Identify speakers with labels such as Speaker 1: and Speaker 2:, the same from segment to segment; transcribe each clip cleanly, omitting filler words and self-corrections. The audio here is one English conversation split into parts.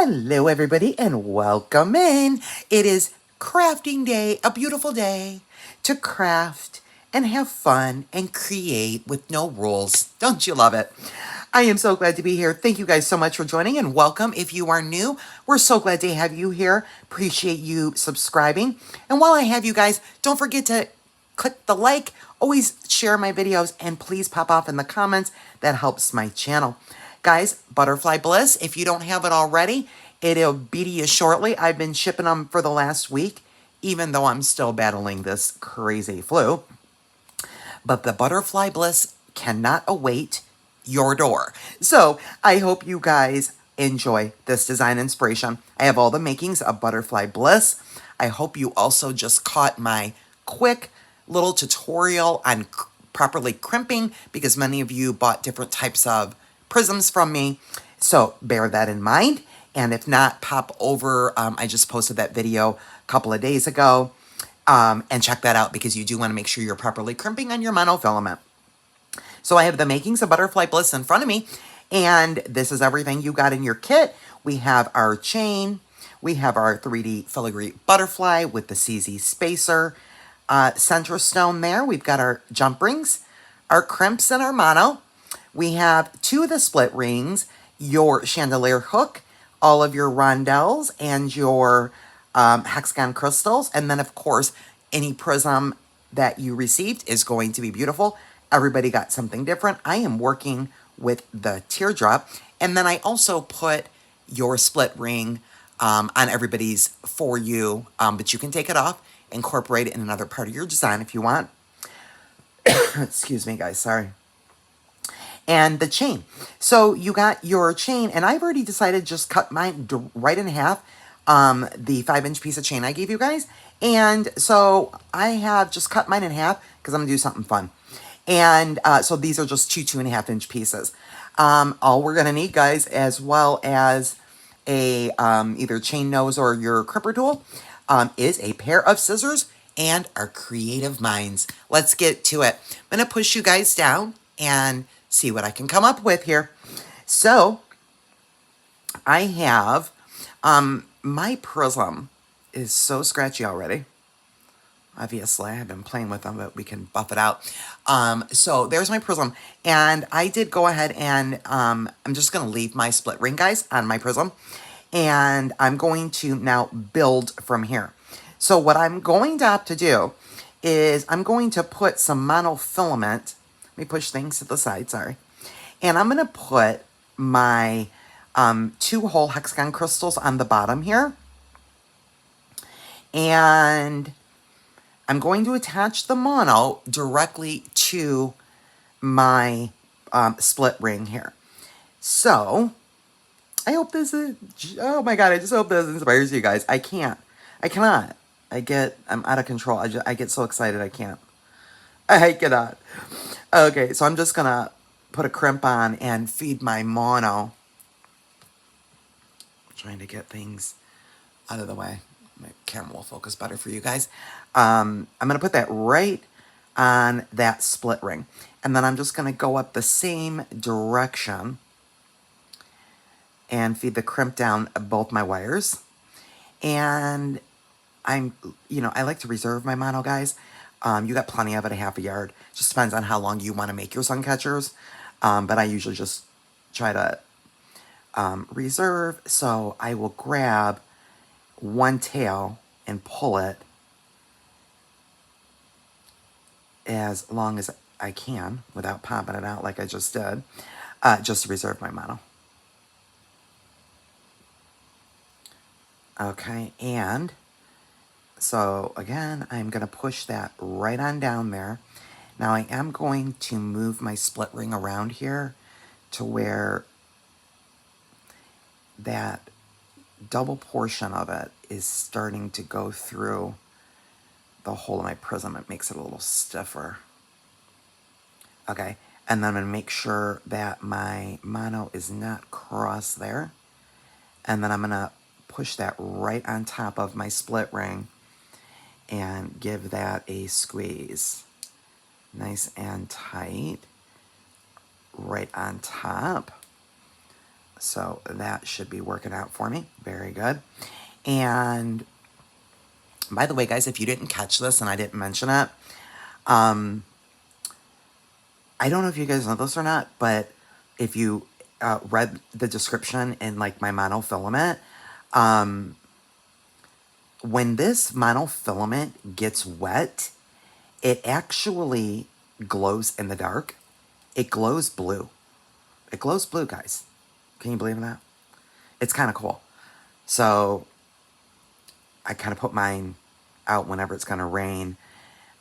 Speaker 1: Hello everybody and welcome in. It is crafting day, a beautiful day to craft and have fun and create with no rules. Don't you love it? I am so glad to be here. Thank you guys so much for joining and welcome. If you are new, we're so glad to have you here. Appreciate you subscribing. And while I have you guys, don't forget to click the like, always share my videos, and please pop off in the comments. That helps my channel. Guys, Butterfly Bliss, if you don't have it already, it'll be to you shortly. I've been shipping them for the last week, even though I'm still battling this crazy flu. But the Butterfly Bliss cannot await your door. So I hope you guys enjoy this design inspiration. I have all the makings of Butterfly Bliss. I hope you also just caught my quick little tutorial on properly crimping, because many of you bought different types of prisms from me. So bear that in mind. And if not, pop over. I just posted that video a couple of days ago. And check that out, because you do want to make sure you're properly crimping on your monofilament. So I have the makings of Butterfly Bliss in front of me. And this is everything you got in your kit. We have our chain. We have our 3D filigree butterfly with the CZ spacer. Center stone there. We've got our jump rings, our crimps, and our mono. We have 2 of the split rings, your chandelier hook, all of your rondelles, and your hexagon crystals. And then, of course, any prism that you received is going to be beautiful. Everybody got something different. I am working with the teardrop. And then I also put your split ring on everybody's for you, but you can take it off, incorporate it in another part of your design if you want. Excuse me, guys, sorry. And the chain. So you got your chain, and I've already decided just cut mine right in half, the 5-inch piece of chain I gave you guys. And so I have just cut mine in half because I'm going to do something fun. And so these are just 2.5-inch pieces. All we're going to need, guys, as well as a either chain nose or your crimper tool, is a pair of scissors and our creative minds. Let's get to it. I'm going to push you guys down and see what I can come up with here. So I have, my prism is so scratchy already. Obviously, I've been playing with them, but we can buff it out. So there's my prism. And I did go ahead and I'm just going to leave my split ring, guys, on my prism. And I'm going to now build from here. So what I'm going to have to do is I'm going to put some monofilament. Let me push things to the side, sorry. And I'm going to put my 2 whole hexagon crystals on the bottom here. And I'm going to attach the mono directly to my split ring here. So I hope this is, oh my God, I just hope this inspires you guys. I cannot. I'm out of control. I get so excited I can't. I cannot. Okay, so I'm just gonna put a crimp on and feed my mono. I'm trying to get things out of the way. My camera will focus better for you guys. I'm gonna put that right on that split ring. And then I'm just gonna go up the same direction and feed the crimp down both my wires. And I like to reserve my mono, guys. You got plenty of it, a half a yard. Just depends on how long you want to make your sun catchers. But I usually just try to reserve. So I will grab one tail and pull it as long as I can without popping it out like I just did, just to reserve my mono. Okay, and so again, I'm going to push that right on down there. Now I am going to move my split ring around here to where that double portion of it is starting to go through the hole of my prism. It makes it a little stiffer. Okay, and then I'm going to make sure that my mono is not crossed there. And then I'm going to push that right on top of my split ring and give that a squeeze. Nice and tight. Right on top. So that should be working out for me. Very good. And by the way, guys, if you didn't catch this and I didn't mention it, I don't know if you guys know this or not, but if you read the description in like my monofilament, when this monofilament gets wet, it actually glows in the dark. It glows blue. It glows blue, guys. Can you believe that? It's kind of cool. So I kind of put mine out whenever it's going to rain.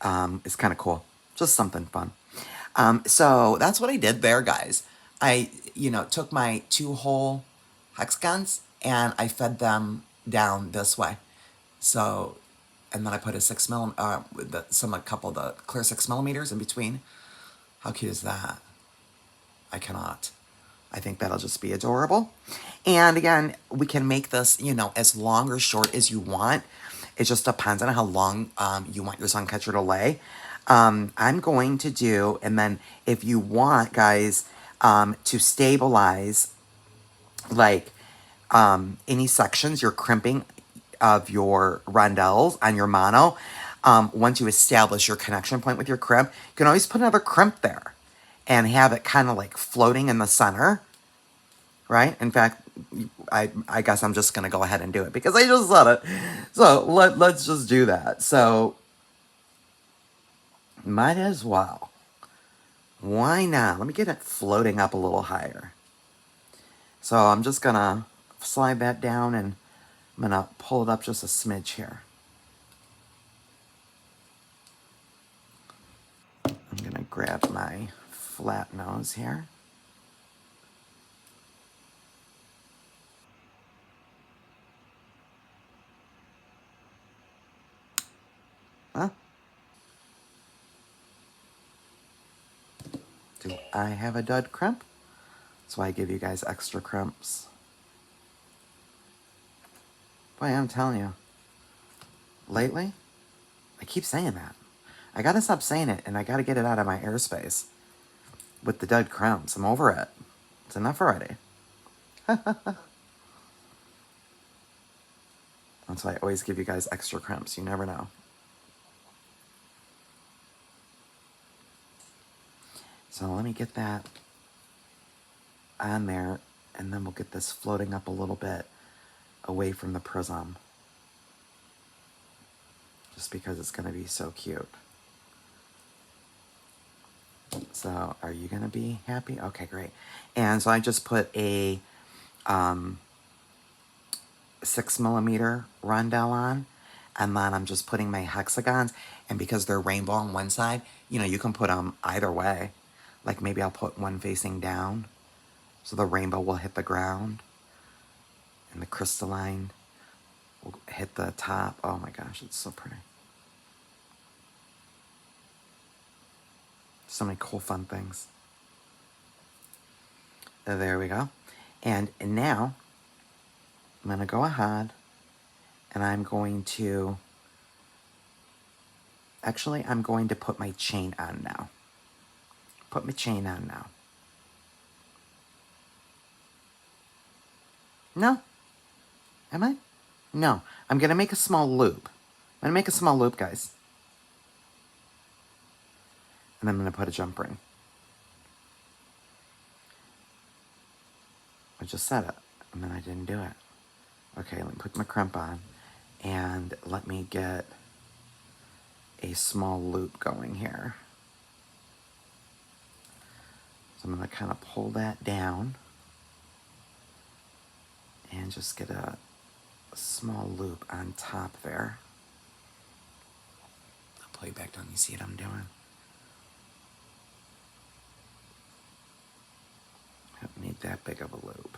Speaker 1: It's kind of cool. Just something fun. So that's what I did there, guys. I, took my 2 whole hexagons and I fed them down this way. So, and then I put a 6 mm, with a couple of the clear 6 mm in between. How cute is that? I cannot. I think that'll just be adorable. And again, we can make this, as long or short as you want. It just depends on how long you want your Suncatcher to lay. I'm going to do, and then if you want, guys, to stabilize, like, any sections you're crimping of your rondelles on your mono, once you establish your connection point with your crimp, you can always put another crimp there and have it kind of like floating in the center, right? In fact, I guess I'm just going to go ahead and do it because I just said it. So let's just do that. So might as well. Why not? Let me get it floating up a little higher. So I'm just going to slide that down and I'm going to pull it up just a smidge here. I'm going to grab my flat nose here. Huh? Do I have a dud crimp? That's why I give you guys extra crimps. Boy, I'm telling you. Lately, I keep saying that. I gotta stop saying it, and I gotta get it out of my airspace. With the dud crimps. I'm over it. It's enough already. That's why I always give you guys extra crimps. You never know. So let me get that on there, and then we'll get this floating up a little bit away from the prism. Just because it's going to be so cute. So are you going to be happy? Okay, great. And so I just put a 6 mm rondelle on, and then I'm just putting my hexagons, and because they're rainbow on one side, you can put them either way. Like maybe I'll put one facing down, so the rainbow will hit the ground, and the crystalline will hit the top. Oh my gosh, it's so pretty. So many cool, fun things. There we go. And now, I'm going to go ahead, and I'm going to put my chain on now. Put my chain on now. No? Am I? No. I'm going to make a small loop. I'm going to make a small loop, guys. And I'm going to put a jump ring. I just said it, and then I didn't do it. Okay, let me put my crimp on, and let me get a small loop going here. So I'm going to kind of pull that down and just get a small loop on top there. I'll pull you back down. You see what I'm doing? I don't need that big of a loop.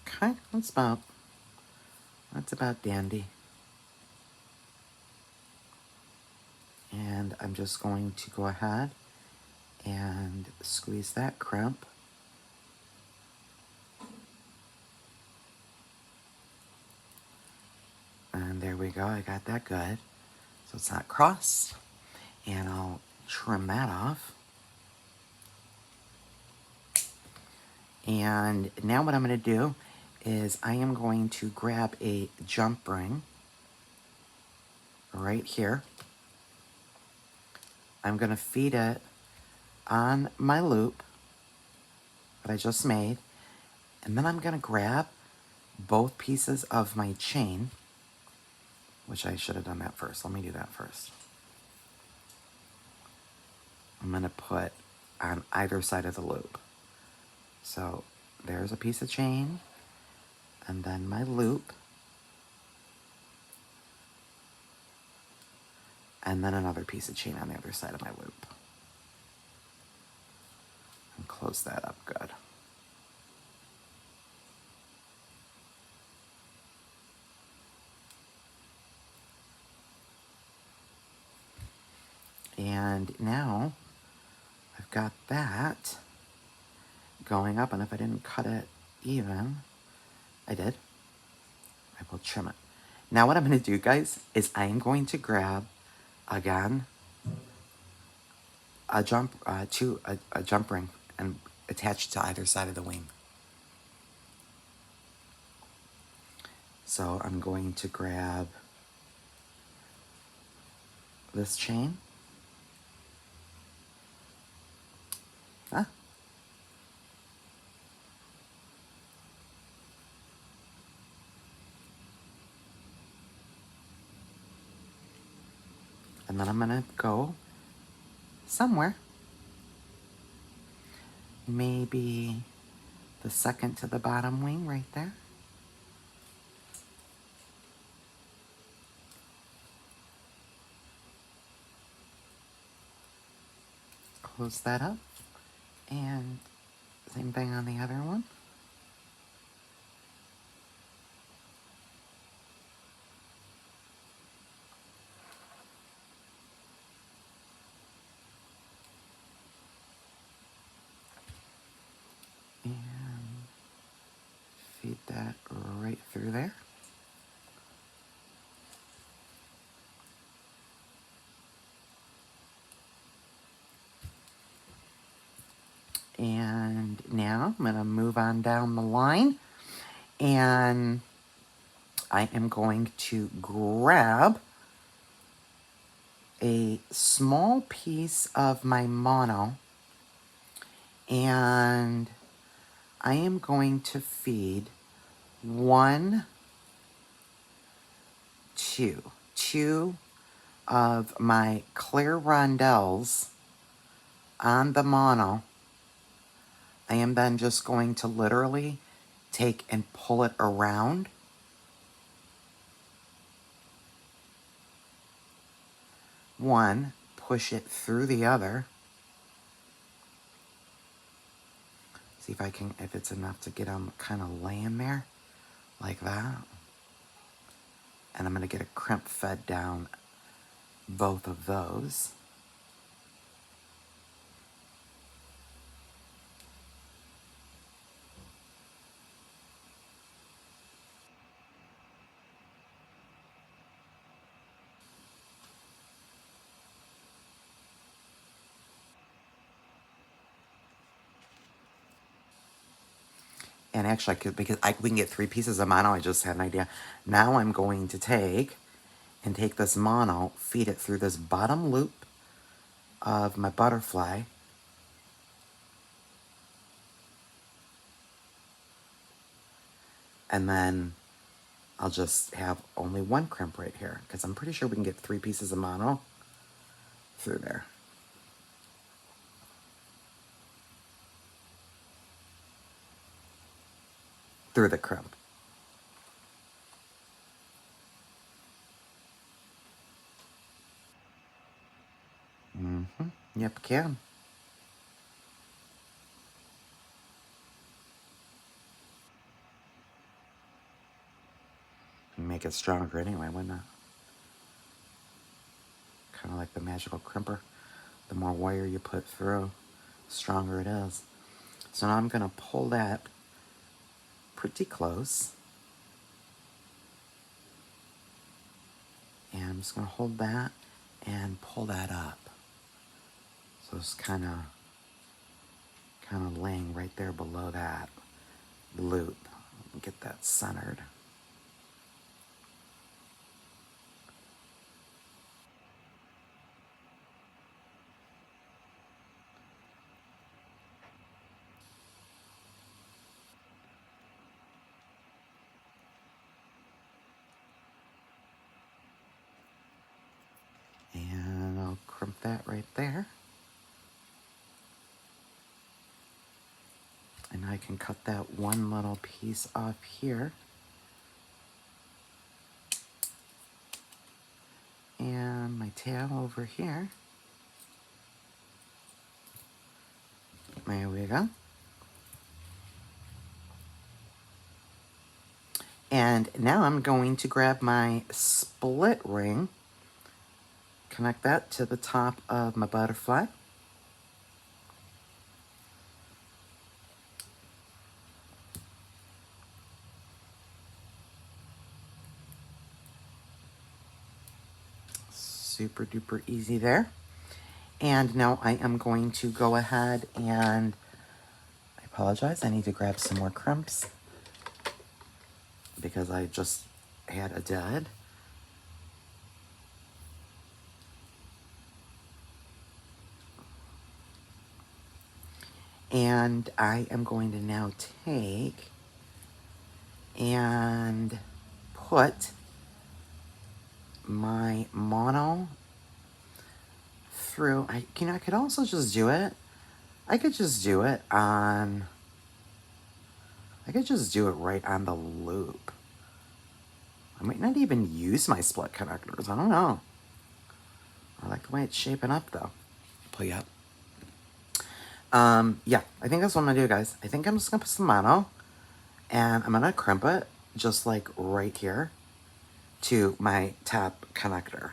Speaker 1: Okay, that's about dandy. And I'm just going to go ahead and squeeze that crimp. And there we go, I got that good. so it's not crossed. And I'll trim that off. And now what I'm going to do is I am going to grab a jump ring right here. I'm going to feed it on my loop that I just made. And then I'm going to grab both pieces of my chain, which I should have done that first. Let me do that first. I'm going to put on either side of the loop. So there's a piece of chain, and then my loop, and then another piece of chain on the other side of my loop. And close that up good. And now I've got that going up, and if I didn't cut it even, I did. I will trim it. Now what I'm going to do, guys, is I am going to grab, again, a jump ring and attach it to either side of the wing. So I'm going to grab this chain. Huh? And then I'm going to go somewhere. Maybe the second to the bottom wing right there. Close that up. And same thing on the other one. And feed that right through there. And now I'm going to move on down the line, and I am going to grab a small piece of my mono, and I am going to feed two of my clear rondelles on the mono. I am then just going to literally take and pull it around. One, push it through the other. See if I can, if it's enough to get them kind of laying there, like that. And I'm going to get a crimp fed down both of those. And actually, because we can get 3 pieces of mono, I just had an idea. Now I'm going to take this mono, feed it through this bottom loop of my butterfly. And then I'll just have only one crimp right here, because I'm pretty sure we can get 3 pieces of mono through there. Through the crimp. Yep, can. Make it stronger anyway, wouldn't it? Kind of like the magical crimper. The more wire you put through, the stronger it is. So now I'm going to pull that pretty close. And I'm just going to hold that and pull that up. So it's kind of laying right there below that loop. Get that centered. And I'll crimp that right there. And I can cut that one little piece off here. And my tail over here. There we go. And now I'm going to grab my split ring, connect that to the top of my butterfly. Super duper easy there. And now I am going to go ahead and, I apologize, I need to grab some more crimps because I just had a dead. And I am going to now take and put my mono through. I could also just do it. I could just do it on, I could just do it right on the loop. I might not even use my split connectors. I don't know. I like the way it's shaping up though. Pull you up. Yeah, I think that's what I'm gonna do, guys. I think I'm just gonna put some mono and I'm gonna crimp it just like right here to my top connector.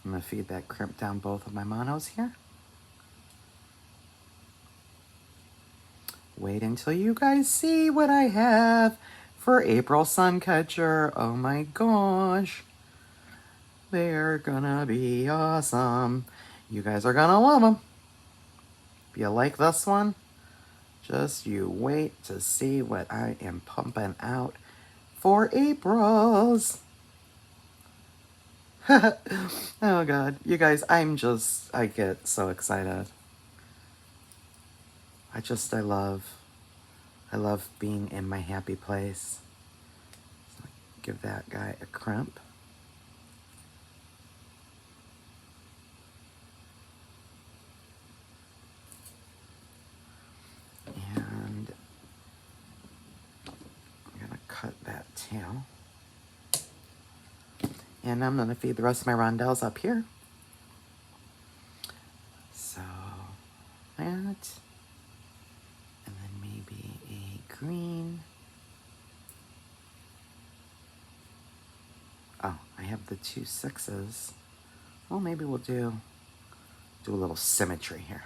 Speaker 1: I'm gonna feed that crimp down both of my monos here. Wait until you guys see what I have for April Suncatcher. Oh my gosh. They're gonna be awesome. You guys are gonna love them. If you like this one, just you wait to see what I am pumping out for April's. Oh God, you guys, I get so excited. I love being in my happy place. So give that guy a crimp. And I'm gonna cut that tail. And I'm gonna feed the rest of my rondelles up here. So that, and then maybe a green. Oh, I have the 2 6s. Well, maybe we'll do a little symmetry here.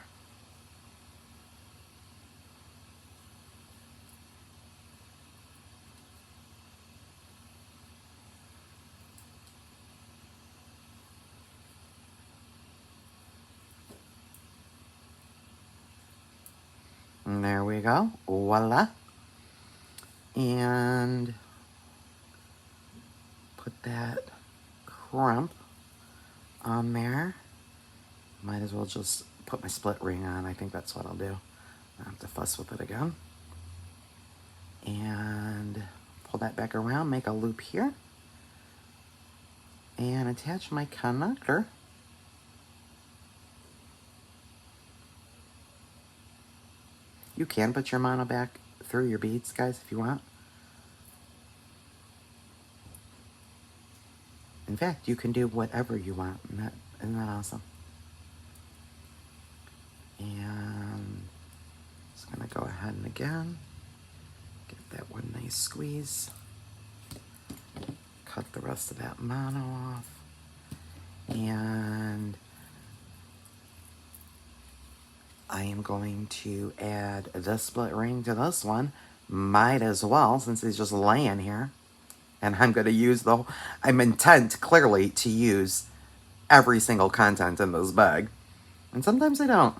Speaker 1: And there we go, voila. And put that crump on there. Might as well just put my split ring on. I think that's what I'll do. I don't have to fuss with it again. And pull that back around, make a loop here. And attach my connector. You can put your mono back through your beads, guys, if you want. In fact, you can do whatever you want. Isn't that awesome? And just gonna go ahead and again, get that one nice squeeze. cut the rest of that mono off. And I am going to add this split ring to this one. Might as well, since it's just laying here. And I'm going to use I'm intent, clearly, to use every single content in this bag. And sometimes I don't.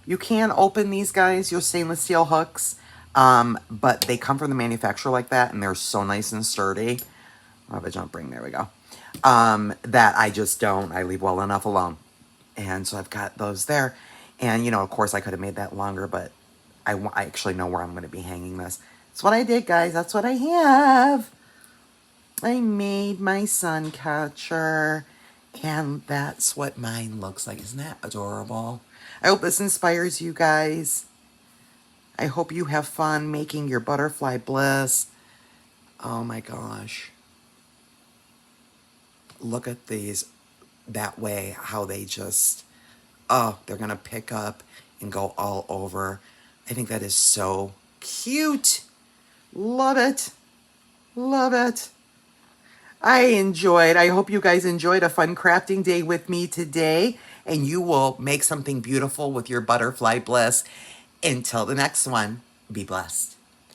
Speaker 1: You can open these guys, your stainless steel hooks, but they come from the manufacturer like that, and they're so nice and sturdy. I'll have a jump ring, there we go. That I just don't, I leave well enough alone. And so I've got those there. And, you know, of course I could have made that longer, but I actually know where I'm going to be hanging this. That's what I did, guys. That's what I have. I made my Suncatcher. And that's what mine looks like. Isn't that adorable? I hope this inspires you guys. I hope you have fun making your Butterfly Bliss. Oh my gosh. Look at these that way, how they just, oh, they're going to pick up and go all over. I think that is so cute. Love it. Love it. I hope you guys enjoyed a fun crafting day with me today, and you will make something beautiful with your Butterfly Bliss. Until the next one, be blessed.